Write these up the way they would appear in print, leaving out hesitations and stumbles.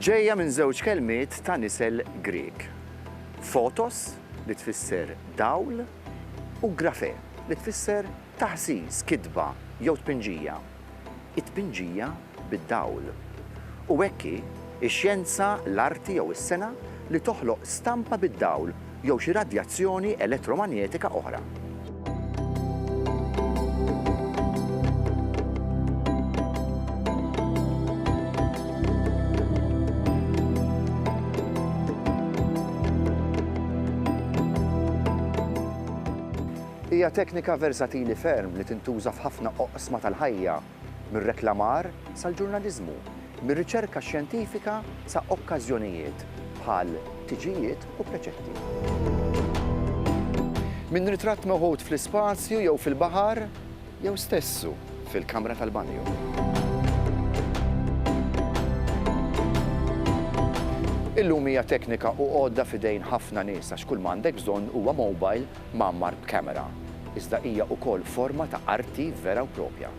Ġejja minn żewġ kelmiet ta' nisel Grieg. Fotos li tfisser dawl u grafè li tfisser taħsis, kidba jew tpinġija. It-tpinġija bid-dawl. U hekk ix-xjenza, l-arti jew is-sena li toħloq stampa bid-dawl jew xi radjazzjoni elettromagnetika oħra. Hija teknika versatili ferm li tintuża f'ħafna oqsma tal-ħajja, mir-reklamar sal-ġurnaliżmu, mir-riċerka xjentifika sa' okkażjonijiet bħal tiġijiet u preċetti. Minn ritratt meħud fl-ispazju jew fil-baħar jew stessu fil-kamra tal-banju. Illum hija teknika u għodda f'idejn ħafna nies għax kull m'għandek bżonn huwa mobile ma'mmar b'kamera. Iżda hija wkoll forma ta' arti vera u proprja.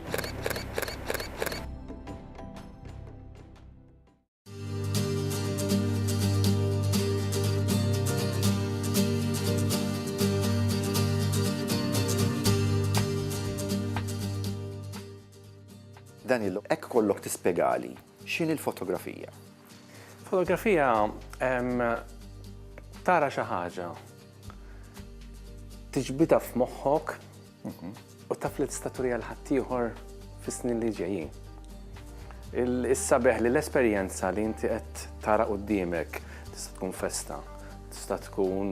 Danilo, hekk kollok tispjegali x'inhi l-fotografija? Fotografija tara xi ħaġa tiġbidha f'moħħok u taf li tista' turija l-ħadd ieħor fis-snin li ġejjin. Is-sabeħ li l-esperjenza li inti qed tara quddiemek tista' tkun festa, tista' tkun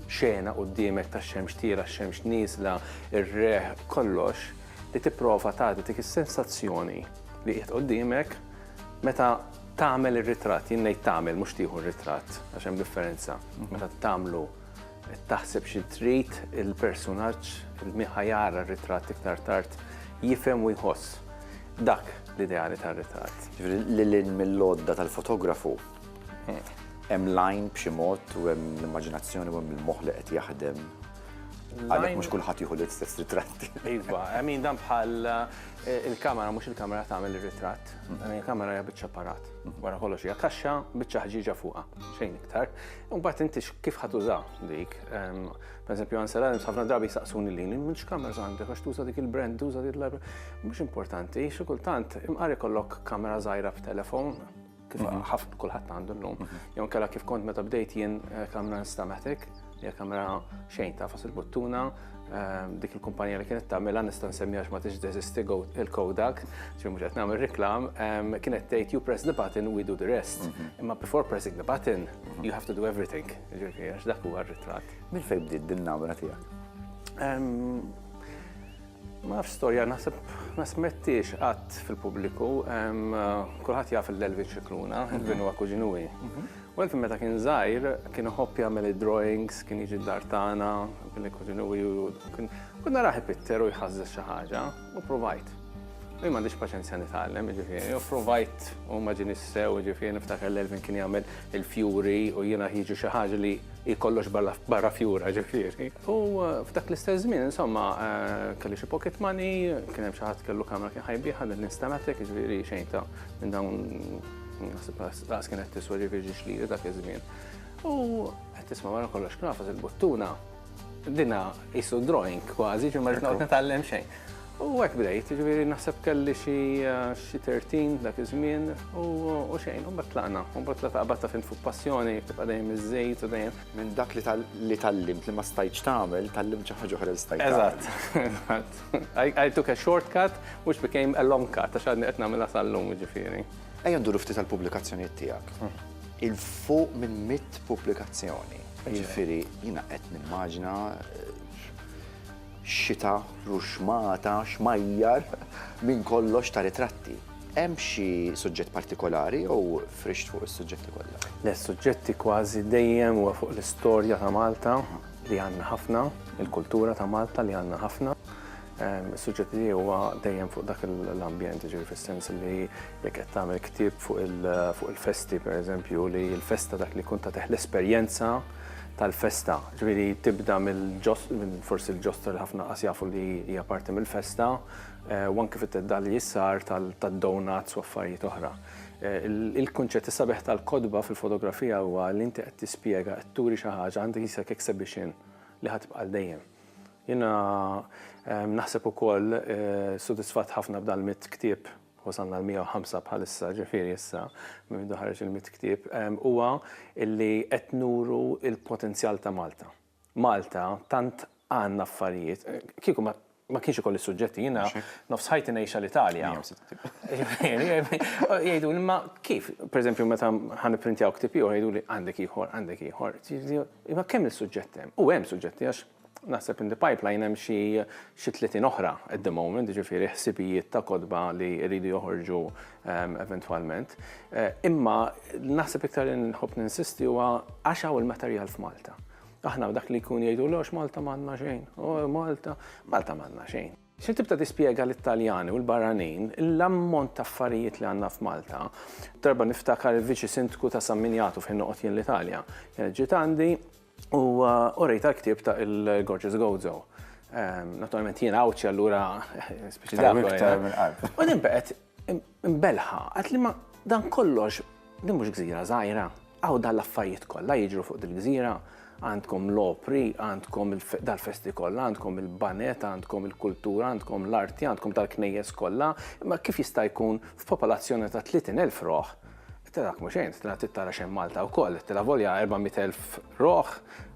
xena quddiemek tax-xemx tira, x-xemx nieżla, ir-reħ, kollox li tipprova tagħti dik is-sensazzjoni li qiegħed quddiemek meta tagħmel ir-ritratt, jien ngħid tagħmel mhux tieħu r-ritratt għax hemm differenza. Meta tagħmlu taħseb xi trid il-personaġġ il-mieħa jara r-ritratt iktar tard jifhem u jħoss. Dak l-ideali tar-ritratt. Ġifieri lil mill-lodda tal-fotografu hemm line b'xi mod u hemm l-immaġinazzjoni u hemm il-moħħ li qed jaħdem. Għalhekk mhux kulħadd jieħu l-istess ritratti. Iva, dan bħal il-kamera mhux il-kamera tagħmel ir-ritratt. Il-kamera hija biċċa apparat. Wara kollox hija kaxxa biċċa ħġiġa fuqha, xejn iktar. Imbagħad inti kif ħatuża dik. Pereżempju Ansela ħafna drabi jsaqsuni lili, m'hemmx kamera għandek għax tuża dik il-brand, tuża dik mhux importanti, xi kultant imqari kollok kamera żgħira f'telefon kif ħafna kulħadd għandu llum. Jew kellha kif kont meta bdejt jien kamera Instamatic, hija kamera xejn tafas il-buttuna, dik il-kumpanija li kienet tagħmilha nista' nsemmiha ma tix teżisti il-Kodak, ġifieri mhux qed nagħmel riklam, kienet tgħid you press the button, we do the rest. Imma before pressing the button, you have to do everything. Ġifieri għax dak huwa r-ritratt. Min fejn bdiet din namra tiegħek? Ma nafx storja naħseb ma smettix qatt fil-pubbliku, kulħadd jaf il-Elvin Xikluna, Elvin huwa kuġinuwi. U Elvin meta kien żgħir kien iħobb jagħmel id-drawings, kien jiġi d-dar tagħna, kuġinuwi u kien naraħi Pitter u jħażżes xi ħaġa u provajt. Jien m'għandix paċenzja nitgħallem, jiġifieri, u provajt u ma ġie nissew, jiġifieri niftakar l-Elvin kien jagħmel il-fjuri u jiena jiġi xi ħaġa li jkollox barra fjura, ġifieri. U f'dak l-istess żmien, insomma, kelli xi pocket money, kien hemm xi ħadd kellu kamra kien ħajbieħ ħadd l-Instamatic, jiġifieri xejn ta' minn dawn laqas kienet tiswa ġifieri ġixlieri dak iż-żmien. U qed tisma' wara kollox kien nafas il-buttuna, dinha qisu drawing kważi, ġifieri ma rridx nitgħallem xejn. U hekk bdejt, ġifieri naħseb kelli xi 13 dak iż-żmien u xejn, u mbagħad tlaqna, u mbagħad taqbad taf fuq passjoni, tibqa' dejjem iż-żejt u dejjem. Minn dak li tallimt li ma stajtx tagħmel, tallimt xi ħaġa oħra li stajt tagħmel. Eżatt. I took a shortcut which became a long cut għax għadni qed nagħmilha sal-lum ġifieri. Ejja nduru ftit tal-pubblikazzjonijiet tiegħek. Il-fuq minn 100 pubblikazzjoni. Ġifieri jiena qed nimmaġina xita, ruxmata, xmajjar, minn kollox ta' ritratti. Hemm xi suġġett partikolari jew frixt fuq is-suġġetti kollha? L-suġġetti kważi dejjem huwa fuq l-istorja ta' Malta li għandna ħafna, il-kultura ta' Malta li għandna ħafna. Is-suġġetti li huwa dejjem fuq dak l-ambjent, ġifieri fis-sens li jekk qed tagħmel ktieb fuq il-festi pereżempju li l-festa dak li kun tagħtih l-esperjenza tal-festa. Ġifieri tibda forsi l-ġostra li ħafna qas jafu li hija parti mill-festa, u anke fit-teddal jissar tad-donuts u affarijiet oħra. Il-kunċett is-sabiħ tal-kodba fil-fotografija huwa li inti qed tispjega qed turi xi ħaġa għandek isek exhibition li ħatibqa' dejjem. Jiena naħseb ukoll sodisfatt ħafna b'dan il-100 ktieb wasalna l-105 bħalissa ġifieri issa minn ħareġ il-100 ktieb huwa illi qed nuru il-potenzjal ta' Malta. Malta tant għandna affarijiet, kieku ma kienx ikolli suġġetti, jiena nofs ħajti ngħix l-Italja. Jgħidu li ma kif, pereżempju meta ħanipprintjaw ktieb ieħor jgħidu li għandek ieħor. Imma kemm il-suġġetti hemm? U hemm suġġetti għax naħseb in the pipeline hemm xi 30 oħra at the moment, ġifieri ħsibijiet ta' kodba li jridu joħorġu eventwalment. Imma naħseb iktar li nħobb ninsisti huwa għax hawn il-materjal f'Malta. Aħna dak li jkun jgħidu l Malta m'għandna xejn. Malta m'għandna xejn. Xi tibda tispjega l-Italjani u l-barranin l-ammont ta' affarijiet li għandna f'Malta. Darba niftakar il-Viċi Sindku ta' San Miniato fejn noqgħod jien l-Italja. Ġiet għandi u rejta ktieb ta' il-Gorgeous Gozo. Naturalment jien awċi allura speċi dak. U din baqgħet imbelħa, għad li ma dan kollox din mhux gżira żgħira. Aw dan l-affarijiet kollha jiġru fuq il-gżira. Għandkom l-opri, għandkom dal-festi kollha, għandkom il-banet, għandkom il-kultura, għandkom l-arti, għandkom dal-knejjes kollha, imma kif jista' jkun f'popolazzjoni ta' 30,000 roħ? Tilak mhux xejn, tila tittara xejn Malta wkoll, tila volja 400,000 roħ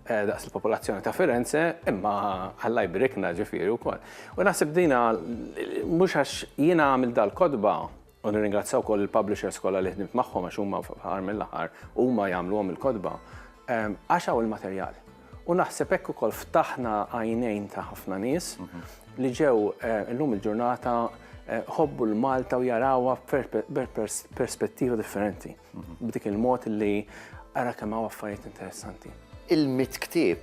daqs il-popolazzjoni ta' Firenze, imma Alla jbrikna ġifieri wkoll. U naħseb dina mhux għax jiena għamil dal-kodba u nirringrazzjaw wkoll il-publishers kollha li ħdimt magħhom għax huma fl-aħħar mill-aħħar huma jagħmluhom il-kodba. Għaxaw il-materjal. U naħseb hekk ukoll ftaħna għajnejn ta' ħafna nies li ġew illum il-ġurnata ħobbu l-Malta u jarawha perspettiva differenti. B'dik il-mod li ara kemm hawn affarijiet interessanti. Il-100 ktieb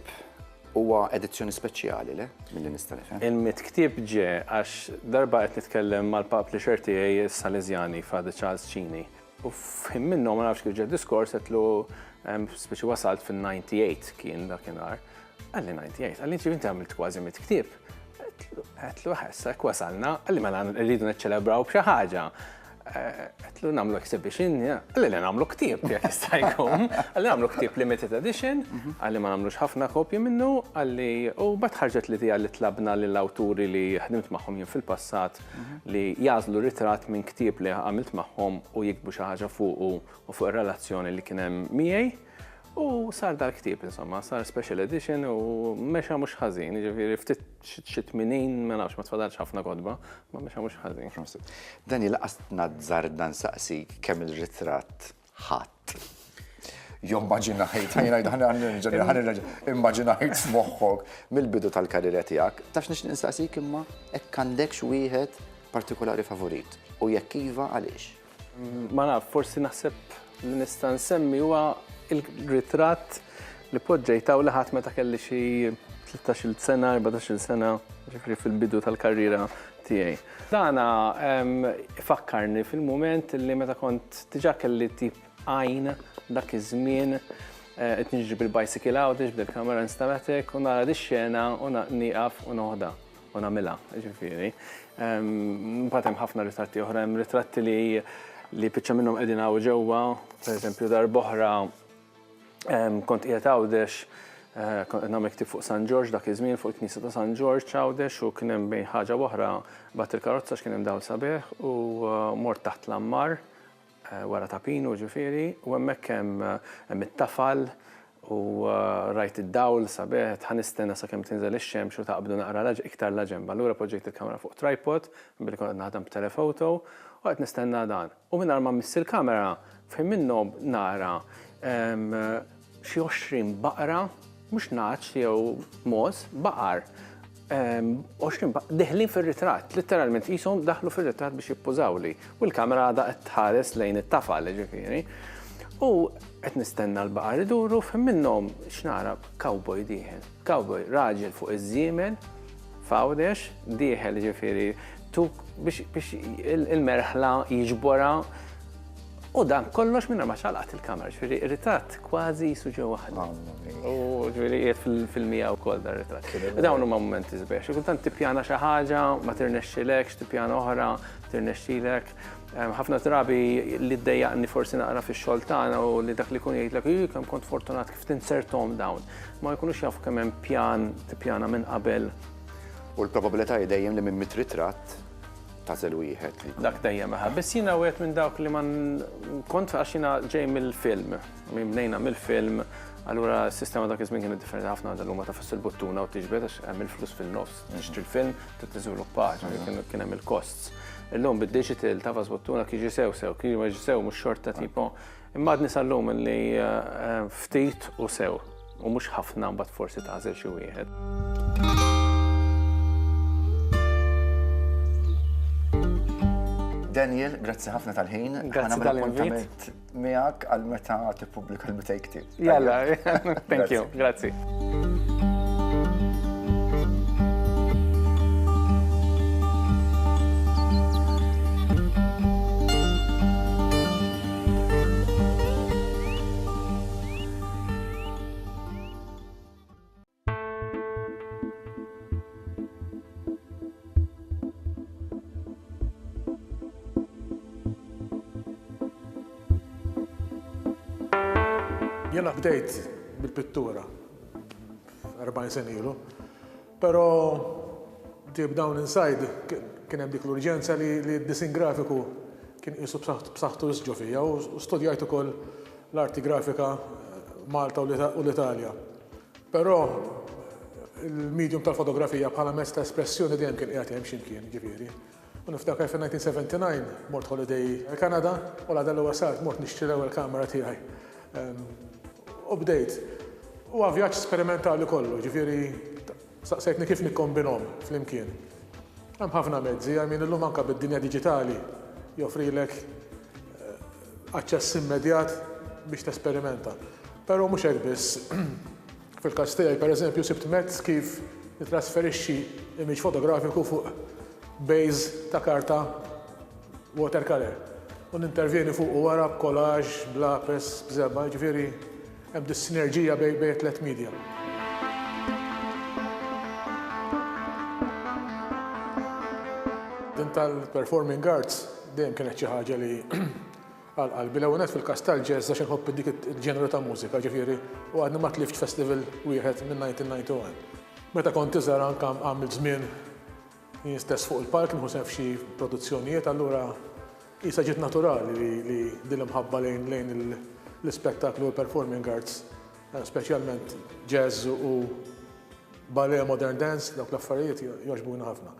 huwa edizzjoni speċjali le milli nista' nifhem. Il-100 ktieb ġie għax darba qed nitkellem mal-publisher tiegħi Salesiani Father Charles Cini. U f'him minnhom ma nafx kif ġie diskors qedlu speċi wasalt fil-98 kien dakinhar. Għalli 98, għalli inti għamilt kważi 100 ktieb. Għetlu ħessek wasalna, għalli mela rridu neċċelebraw b'xi ħaġa. Għetlu nagħmlu exhibition, għalli li nagħmlu ktieb jekk jista' jkun, għalli nagħmlu ktieb limited edition, għalli ma nagħmlux ħafna kopji minnu, għalli u bad ħarġet li li tlabna lill-awturi li ħdimt magħhom jien fil-passat li jażlu ritratt minn ktieb li għamilt magħhom u jiktbu xi ħaġa fuq u fuq ir-relazzjoni li kien hemm miegħi. U sar dal-ktieb, insomma, sar special edition u mexa mhux ħażin, jiġifieri ftit xi 80 ma nafx ma tfadalx ħafna kodba, ma mexa mhux ħażin. Dani laqas nazzar dan saqsik kemm il-ritratt ħadd. Jommaġinajt, immaġinajt f'moħħok mill-bidu tal-karriera tiegħek. Tafx nix nistaqsik imma hekk għandekx wieħed partikolari favorit u jekk iva għaliex? Ma naf, forsi naħseb li nista' nsemmi huwa il-ritratt li poġġejtaw li ħadd meta kelli xi 13-il sena, 14-il sena, ġifri fil-bidu tal-karriera tiegħi. Dana fakkarni fil-mument li meta kont diġà kelli tip għajn dak iż-żmien qed niġri bil-bicycle out, bil-kamera instamatic u nara dix-xena u nieqaf u noħda u nagħmilha, ġifieri. Mbagħad hemm ħafna ritratti oħra, hemm ritratti li biċċa minnhom qegħdin hawn ġewwa, pereżempju darb'oħra kont qiegħed Għawdex, kont nagħmel ktieb fuq San George dak iż-żmien fuq il-Knisja ta' San George Għawdex u kien hemm bejn ħaġa oħra bagħad il-karozza x'kien hemm dawl sabiħ u mort taħt l-ammar wara tapinu ġifieri u hemmhekk hemm it-tafal u rajt id-dawl sabiħ ħanistenna sakemm tinżel ix-xemx u taqbdu naqra iktar l-aġemba. Allura poġġejt il-kamera fuq tripod billi kont naħdem b'telefoto u qed nistenna dan. U mingħajr ma miss il-kamera fejn minnhom nara xi 20 baqra, mhux naċ jew mos, baqar deħlin fil-ritratt, literalment jisom daħlu fil-ritratt biex jippużawli. U l-kamera għada qed tħares lejn it-tafal, ġifieri. U qed nistenna l-baqar iduru minnhom x'nara cowboy dieħel. Cowboy raġel fuq iż-żiemel, fawdex, dieħel ġifieri tuk biex il-merħla jiġbora. U dan kollox minna ma xalqat il-kamera, ġifieri ir-ritratt kważi jisu ġew waħda. U ġifieri qiegħed fil-mija wkoll dan ir-ritratt. Dawn huma mumenti sbieħ. Kultant tippjana xi ħaġa, ma tirnexxilekx, tippjana oħra, tirnexxilek. Ħafna drabi li ddejjaqni forsi naqra fix-xogħol tagħna u li dak li jkun jgħidlek kemm kont fortunat kif tinsertom dawn. Ma jkunux jafu kemm hemm pjan tippjana minn qabel. U l-probabilità dejjem li minn mit-ritratt tażel wieħed. Dak dejjem aħa. Biss jiena wieħed minn dawk li man kont għax jiena ġej mill-film, bnejna mill-film, allura s-sistema dak iż-żmien kienet differenti ħafna dal-huma tafas il-buttuna u tiġbed għax hemm il-flus fil-nofs. Tixtri l-film, tiżviluppaħ, kien hemm il-costs. Illum bid-digital tafas buttuna kien sew, kien ma sew mhux xorta tipo. Imma għadni sal-lum li ftit u sew u mhux ħafna mbagħad forsi tażel xi wieħed. Daniel, grazzi ħafna tal-ħin. Grazzi tal-invit. Miegħek għal meta tippubblika l-meta jktib. Jalla, thank you, grazzi. Jena bdejt bil-pittura 40 sen ilu, pero deep down inside kien hemm dik l-urġenza li d-disin grafiku kien qisu b'saħħtu jisġu fija u studjajt ukoll l-arti grafika Malta u l-Italja. Però il-medium tal-fotografija bħala mezz ta' espressjoni dejjem kien qiegħed hemm x'imkien, ġifieri. U niftakar fil-1979 mort holiday Kanada u la dallu wasalt mort nixtri l-ewwel kamera tiegħi. U bdejt. U vjaġġ sperimentali kollu, ġifieri saqsejtni kif nikkombinhom flimkien. Hemm ħafna mezzi, illum anke bid-dinja diġitali joffrilek aċċess immedjat biex tesperimenta. Però mhux hekk biss. Fil-każ tiegħi pereżempju sibt mezz kif nitrasferixxi image fotografiku fuq base ta' karta watercolor. U nintervjeni fuq wara b'kollaġġ, b'lapes, b'żebba, ġifieri hemm dis-sinerġija bejn tliet media. Din tal-performing arts dejjem kienet xi ħaġa li qalbi l-ewwel fil-każ tal-jazz għax inħobb dik il-ġeneru ta' mużika, ġifieri u għadni ma tliftx festival wieħed minn 1991. Meta kont iżgħar anke għamilt żmien jien stess fuq il-palk nieħu sehem f'xi produzzjonijiet, allura isa ġiet naturali li din imħabba lejn l-ispettaklu u performing arts, speċjalment jazz u ballet modern dance, dawk l-affarijiet jogħġbuna ħafna.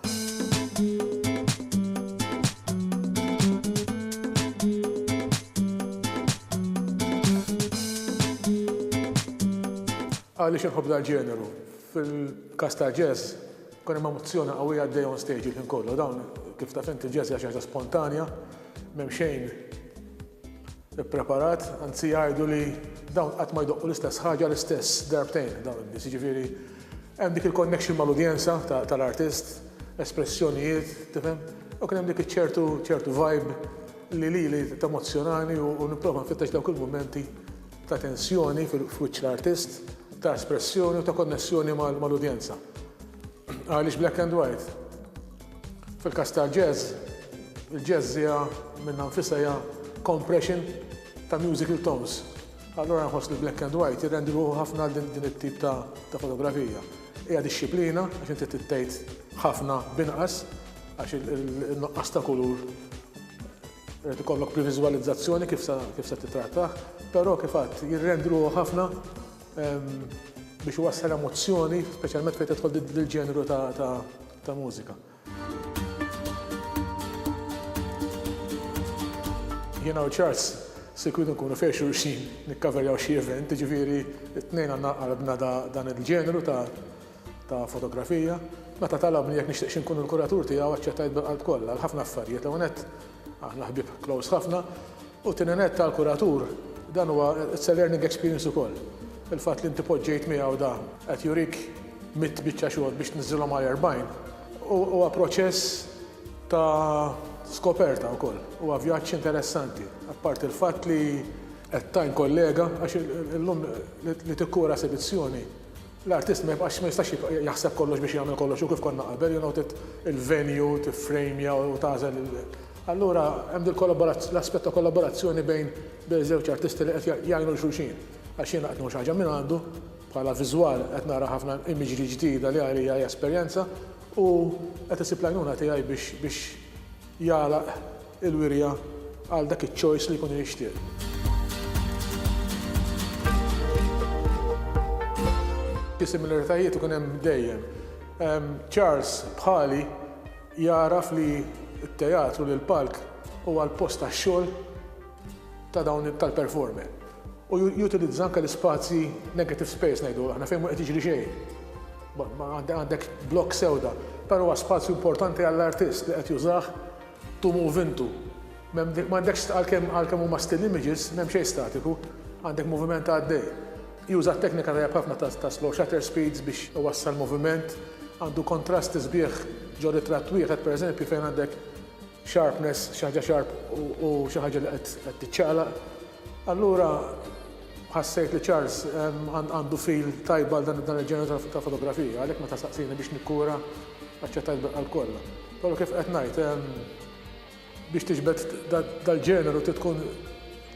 Għaliex inħobb dal-ġeneru. Fil-każ ta' jazz kien hemm emozzjoni qawwija għaddej on stage il-ħin kollu. Dawn kif taf inti jazz hija xi ħaġa spontanja, m'hemm xejn ippreparat, anzi jgħidu li dawn qatt ma jdoqqu l-istess ħaġa l-istess darbtejn dawn in-nies. Jiġifieri hemm dik il-connection mal-udjenza tal-artist, espressjonijiet, tifhem? U kien hemm dik ċertu vibe li temozzjonani u nipprova nfittex dawk il-mumenti ta' tensjoni fil-wiċċ l-artist, ta' espressjoni u ta' konnessjoni mal-udjenza. Għaliex black and white. Fil-każ tal-jazz, il-jazz hija minn nfisha hija compression ta' musical tones. Allora nħoss li black and white jirrendu ħafna din it-tip ta' fotografija. Hija disċiplina għax inti tittejt ħafna binqas għax il-noqqas ta' kulur rid ikollok previżwalizzazzjoni kif se titrattaħ, però kif għadd jirrendu ħafna biex iwassal emozzjoni, speċjalment fejn tidħol dil-ġeneru ta' mużika. Jiena u Charles se jkunu nkunu fejn xulxin nikkaverjaw xi event, ġifieri t-tnejn għandna qalbna dan il-ġeneru ta' fotografija. meta talabni jekk nixtieq inkun il-kuratur tiegħu aċċettajt bil-qalb kollha ħafna affarijiet l net aħna ħbieb close ħafna u tieni net tal-kuratur dan huwa it's a learning experience ukoll. Il-fatt li inti poġġejt miegħu da qed jurik mit biċċa xogħol biex tniżżilhom għal 40 huwa proċess ta' skoperta wkoll. Huwa vjaġġ interessanti. Apparti il-fatt li qed tajn kollega għax illum li tikkura esibizzjoni l-artist ma jistax jaħseb kollox biex jagħmel kollox u kif konna qabel, il-venue, tifrejmja u tażel. Allura hemm l-aspett ta' kollaborazzjoni bejn żewġ artisti li qed jgħinu xulxin. Għax jiena qed nagħmel ħaġa minn għandu bħala viżwal qed nara ħafna imaġri ġdida li għalija hija esperjenza u qed isib l-għajnuna tiegħi biex jagħlaq il-wirja għal dak iċ-choice li jkun jixtieq. Similaritajiet ikun hemm dejjem. Charles bħali jaraf li t-teatru lil palk huwa l-post tax-xogħol ta' dawn tal-performer. U jutilizza anke l-ispazji negative space ngħidu aħna fejn qed jiġri xejn. Għandek blok sewda, però huwa spazju importanti għall-artist li qed jużah to move into. M'għandekx għalkemm huma still images m'hemm xejn statiku, għandek moviment għaddej. Juża t-teknika tajjeb ħafna ta' slow shutter speeds biex iwassal moviment, għandu kontrasti sbieħ ġo ritratt wieħed pereżempju fejn għandek sharpness, xi ħaġa sharp u xi ħaġa li qed tiċċaqlaq. Allura ħassejt li Charles għandu fil tajba dan il-ġeneru ta' fotografija, għalhekk meta saqsini biex nikkura aċċettajt għal kollha. Però kif qed ngħid biex tiġbed dal-ġeneru tkun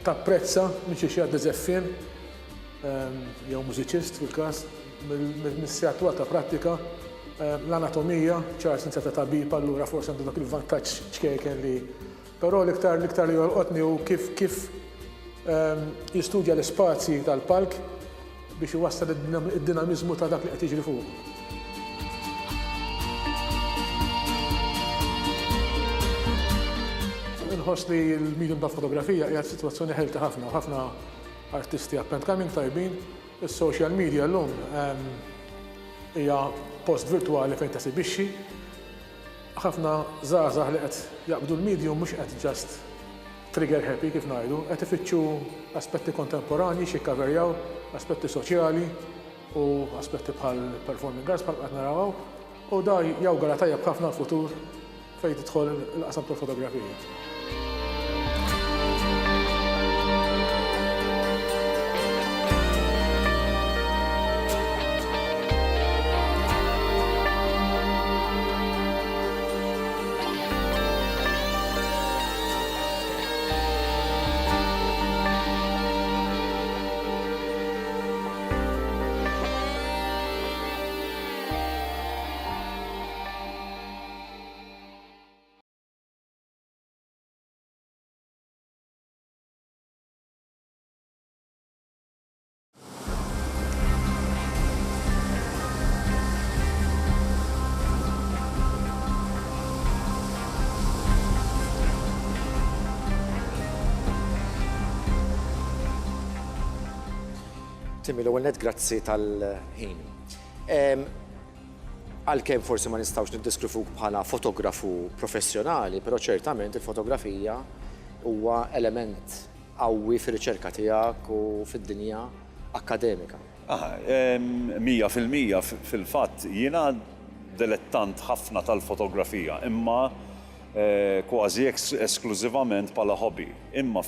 tapprezza minn xi għaddi żeffien jew mużiċist fil-każ mis-sijatwa ta' prattika l-anatomija, Charles inseta tabib allura forsi għandu dak il-vantaġġ ċkejken li. Però l-iktar li jolqotni hu kif jistudja l-ispazji tal-palk biex iwassal id-dinamiżmu ta' dak li qed jiġri fuq. Inħoss li l-medium tal-fotografija hija sitwazzjoni ħelta ħafna u ħafna artisti up and coming tajbin, il-social media l-lum hija post virtuali fejn tasibixxi. Ħafna żgħażagħ li qed jaqbdu l-medium mhux qed just trigger happy kif ngħidu, qed ifittxu aspetti kontemporanji xi kkaverjaw, aspetti soċjali u aspetti bħal performing arts bħal qed narawha u da jawgara tajjeb ħafna l-futur fejn tidħol il-qasam tal-fotografija. Timmy, l-ewwel net grazzi tal-ħin. Għalkemm forsi ma nistgħux niddeskrifuk bħala fotografu professjonali, però ċertament il-fotografija huwa element qawwi fir-riċerka tiegħek u fid-dinja akkademika. 100% fil-fatt jiena dilettant ħafna tal-fotografija, imma kważi esklużivament bħala hobby. Imma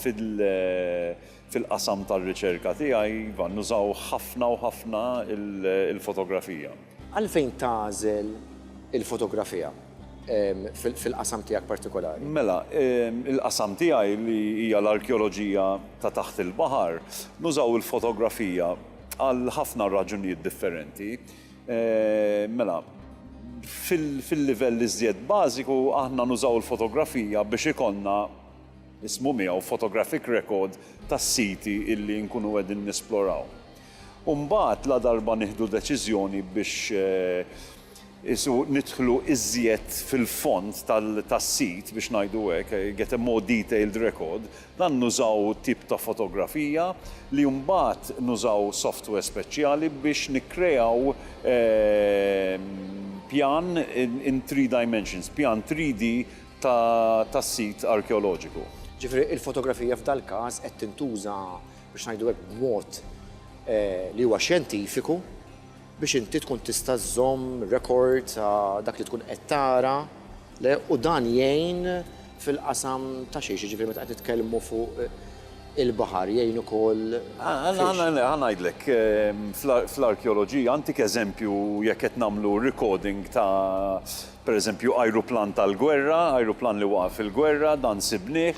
fil-qasam tal-riċerka tiegħi nużaw ħafna u ħafna il-fotografija. Għalfejn tagħżel il-fotografija fil-qasam tiegħek partikolari? Mela, il-qasam tiegħi li hija l-arkeoloġija ta' taħt il-baħar, nużaw il-fotografija għal ħafna raġunijiet differenti. Mela, fil-livell iżjed bażiku aħna nużaw il-fotografija biex ikonna ismu miegħu photographic record tas-siti illi nkunu qegħdin nisploraw. U mbagħad la darba nieħdu deċiżjoni biex nidħlu iżjed fil-fond tas-sit biex ngħidu hekk, get a more detailed record, dan nużaw tip ta' fotografija li mbagħad nużaw software speċjali biex nikkreaw pjan in 3 dimensions, pjan 3D ta' sit arkeoloġiku. Ġifri, il-fotografija f'dal każ qed tintuża biex ngħidu hekk b'mod li huwa xjentifiku biex inti tkun tista' żomm rekord ta' dak li tkun qed tara u dan jgħin fil-qasam ta' xejn, ġifri meta qed titkellmu fuq il-baħar jgħin ukoll. Ngħidlek, fl-arkeoloġija antik eżempju jekk qed nagħmlu recording ta' pereżempju ajruplan tal-gwerra, ajruplan li waqaf fil-gwerra, dan sibnieh,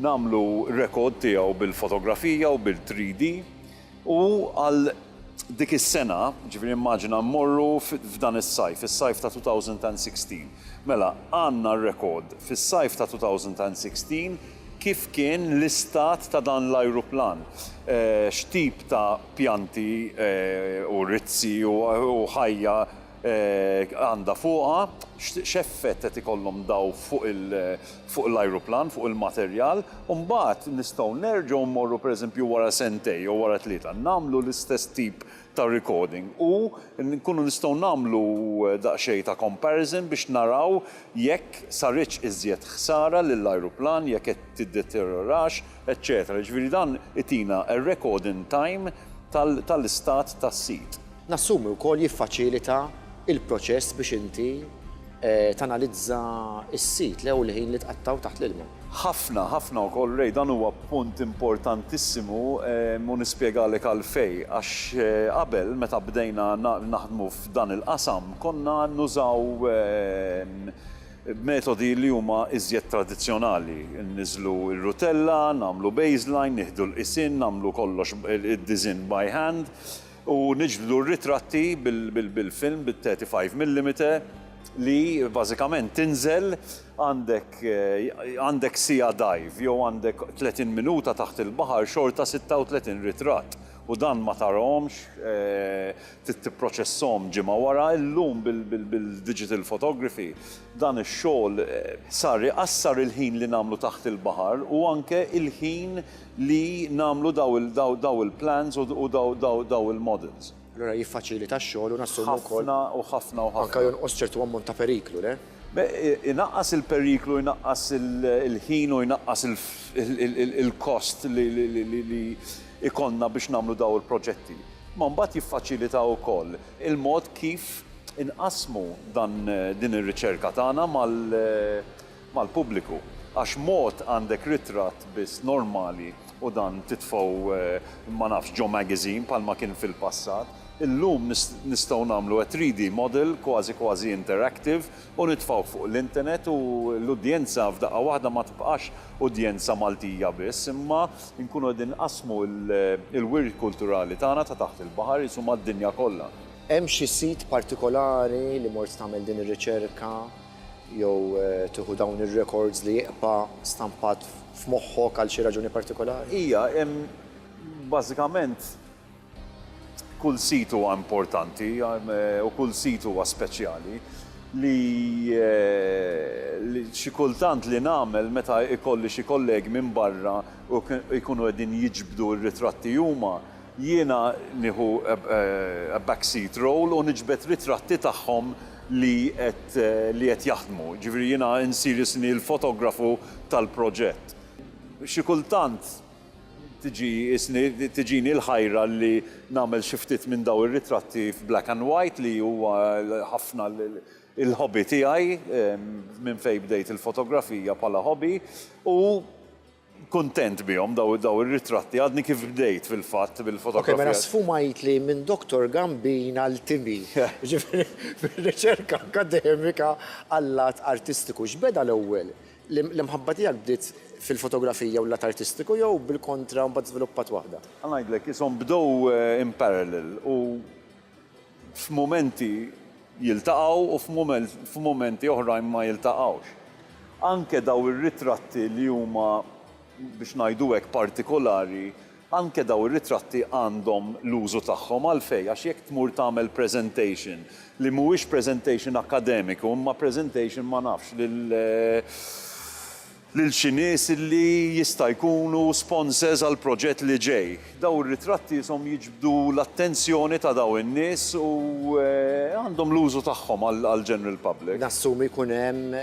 nagħmlu rekord tiegħu bil-fotografija u bil-3D u għal dik is-sena, ġifieri immaġina mmorru f'dan is-sajf, is-sajf ta' 2016. Mela, għandna r-rekord fis-sajf ta' 2016 kif kien l-istat ta' dan l-ajruplan. X'tip ta' pjanti u rizzi u ħajja għandha fuqha, x'effett qed ikollhom daw fuq l-ajruplan, fuq il-materjal, u mbagħad nistgħu nerġgħu mmorru pereżempju wara sentej jew wara tlieta, nagħmlu l-istess tip ta' recording u nkunu nistgħu nagħmlu daqsxejn ta' comparison biex naraw jekk saritx iżjed ħsara lill-ajruplan, jekk qed tiddeteriorax, eċċetera. Ġifieri dan itina recording time tal-istat tas-sit. Nassumi wkoll jiffaċilita il-proċess biex inti tanalizza s-sit lew il-ħin li tqattaw taħt l-ilma. Ħafna wkoll Rej, dan huwa punt importantissimu u nispjegalek għalfejn għax qabel meta bdejna naħdmu f'dan il-qasam konna nużaw metodi li huma iżjed tradizzjonali. Niżlu r-rutella, nagħmlu baseline, nieħdu l-qisin, nagħmlu kollox id-design by hand u niġbdu r-ritratti bil-film bil-35 mm li bażikament tinżel għandek sija dive jew għandek 30 minuta taħt il-baħar xorta 36 ritratt. U dan ma tarahomx, tipproċesshom ġimgħa wara, illum bil-digital photography dan ix-xogħol sar iqassar il-ħin li nagħmlu taħt il-baħar u anke il-ħin li nagħmlu daw il-plans u daw il-models. Allora jiffaċilita x-xogħol u nassumu wkoll. Ħafna. Anke jonqos ċertu ammont ta' periklu, le? Inaqqas il-periklu, inaqqas il-ħin u inaqqas il-kost li ikonna biex nagħmlu daw il-proġetti. Ma mbagħad jiffaċilita wkoll il-mod kif inqasmu din ir-riċerka tagħna mal-pubbliku. Għax mod għandek ritratt biss normali u dan titfgħu ma nafx Joe Magazine bħalma kien fil-passat. Illum nistgħu nagħmlu 3D model kważi interactive u nitfgħu fuq l-internet u l-udjenza f'daqqa waħda ma tibqax udjenza Maltija biss, imma nkunu qegħdin nqasmu l-wirt kulturali tagħna ta' taħt il-baħar isu mad-dinja kollha. Hemm xi sit partikolari li mort tagħmel din ir-riċerka jew tieħu dawn ir-records li jieqpa' stampat f'moħħok għal xi raġuni partikolari? Hija hemm bażikament kull sit huwa importanti u kull sit huwa speċjali li xi kultant li nagħmel meta ikolli xi kollegi minn barra u jkunu qegħdin jiġbdu r-ritratti huma jiena nieħu backseat role u niġbed ritratti tagħhom li qed jaħdmu. Ġifieri jiena insirjisni l-fotografu tal-proġett. Xi kultant tiġini l-ħajra li nagħmel xi ftit minn daw ir-ritratti f'black and white li huwa ħafna il-hobby tiegħi minn fejn bdejt il-fotografija bħala hobby u kuntent bihom daw ir-ritratti għadni kif bdejt fil-fatt bil-fotografija. Mela sfumajt li minn Dr. Gambin għal Timi. Ġifieri fir-riċerka akademika għall-lat artistiku x'beda l-ewwel? L-imħabba tiegħek bdiet fil-fotografija u l-lat artistiku jew bil-kontra mbagħad żviluppat waħda? Ngħidlek ishom bdew in parallel u f'mumenti jiltaqgħu u f'mumenti oħrajn ma jiltaqgħux. Anke daw ir-ritratti li huma biex ngħidu hekk partikolari, anke daw ir-ritratti għandhom l-użu tagħhom għalfejn għax jekk tmur tagħmel presentation li mhuwiex presentation akademiku imma presentation ma nafx lil lil xi nies li jista' jkunu sponsors għal proġett li ġej. Daw ir-ritratti jisom jiġbdu l-attenzjoni ta' daw in-nies u għandhom l-użu tagħhom għal general public. Nassumi jkun hemm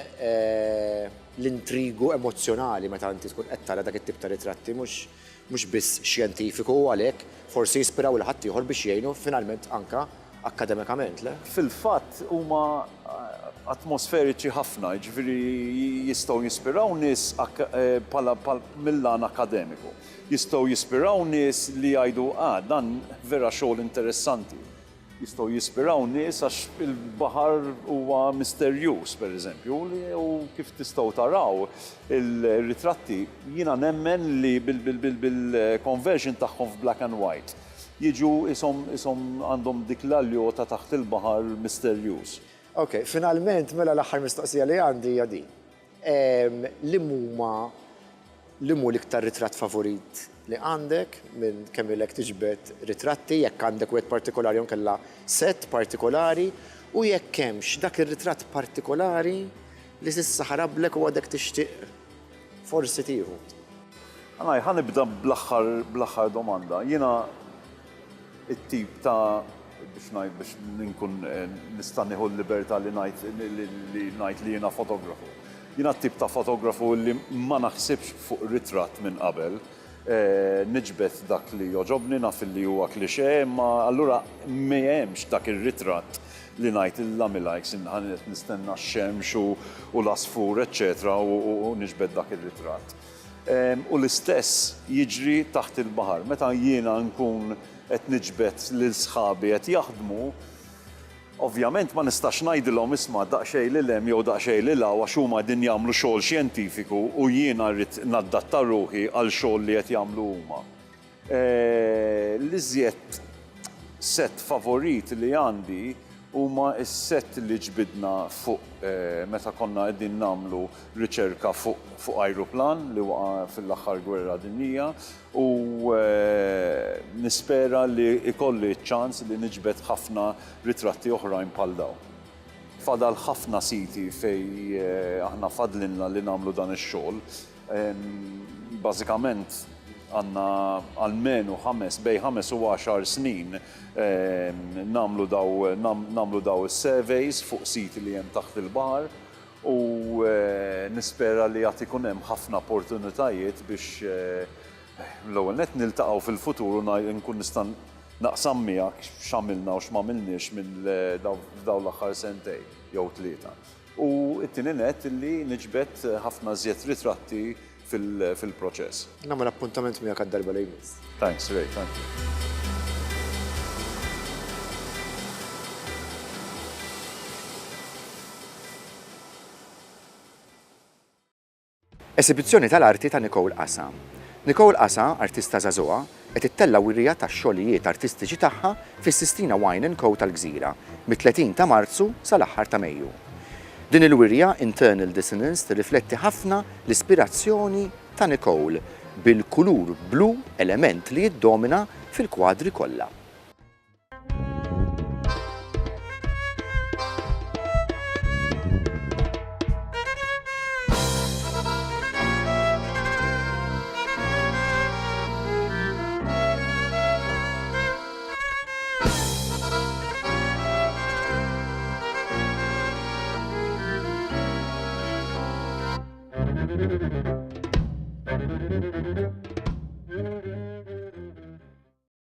l-intrigu emozjonali meta inti tkun qed tara dak it-tip ta' ritratti mhux biss xjentifiku għalhekk forsi jispiraw il ħadd ieħor biex jgħinu finalment anka akademikament, le? Fil-fatt huma atmosferiċi ħafna, ġifieri jistgħu jispiraw nies mill-lan akademiku. Jistgħu jispiraw nies li jgħidu dan vera xogħol interessanti. Jistgħu jispiraw nies għax il-baħar huwa misterjuż, pereżempju, u kif tistgħu taraw il-ritratti jiena nemmen li bil-conversion tagħhom f'black and white jiġu isom għandhom dik l-aljota taħt il-baħar misterjuż. Ok, finalment mela l-aħħar mistoqsija li għandi hija din. Limu l-iktar ritratt favorit li għandek minn kemm ilek tiġbed ritratti, jekk għandek wieħed partikolari jew kellha set partikolari u jekk hemmx dak ir-ritratt partikolari li s'issa ħarablek u għadek tixtieq forsi tieħu. Ħanibda bl-aħħar domanda. Jiena it-tip ta' biex ninkun nista' nieħu l-libertà li ngħid li jiena fotografu. Jiena t-tip ta' fotografu li ma naħsibx fuq ritratt minn qabel, niġbed dak li joġobni naf li huwa klixé, ma allura m'hemmx dak ir-ritratt li ngħid il-lamilajks inħanet nistenna x-xemx u l-asfur, eċċetera, u niġbed dak ir-ritratt. U l-istess jiġri taħt il-baħar. Meta jiena nkun qed niġbed lil sħabi qed jaħdmu, ovvjament ma nistax ngħidilhom isma' daqsxejn lil hemm jew daqsxejn lil hawn għax huma din jagħmlu xogħol xjentifiku u jiena rrid nadatta ruħi għal xogħol li qed jagħmlu huma. L-iżjed set favorit li għandi huma s-set li ġbidna fuq meta konna qegħdin nagħmlu riċerka fuq ajruplan li waqa' fil-aħħar gwerra dinjija u nispera li ikolli ċ-ċans li niġbed ħafna ritratti oħrajn bħal dawn. Fadal ħafna siti fej aħna fadlinna li nagħmlu dan ix-xogħol. Bażikament għandna almenu 5 u 10 snin namlu daw surveys fuq siti li hemm taħt il-baħar u nispera li qed ikun hemm ħafna opportunitajiet biex l-ewwel nett niltaqgħu fil-futur u nkun nista' naqsam miegħek x'għamilna u x'm'għamilniex minn dawn l-aħħar sentejn jew 3. U t-tieni nett li niġbed ħafna żjed ritratti fil-proċess. Nagħmel appuntament miegħek għad-darba li jmiss. Thanks, Ray, thank you. Esibizzjoni tal-arti ta' Nicole Assa. Nicole Assa, artista żagħżugħa, qed ittella wirja tax-xogħlijiet artistiċi tagħha fis-Sistina Wine & Co tal-Gżira mit-30 ta' Marzu sal-aħħar ta' Mejju. Din il-wirja Internal Dissonance tirrifletti ħafna l-ispirazzjoni ta' Nicole bil-kulur blu element li jiddomina fil-kwadri kollha.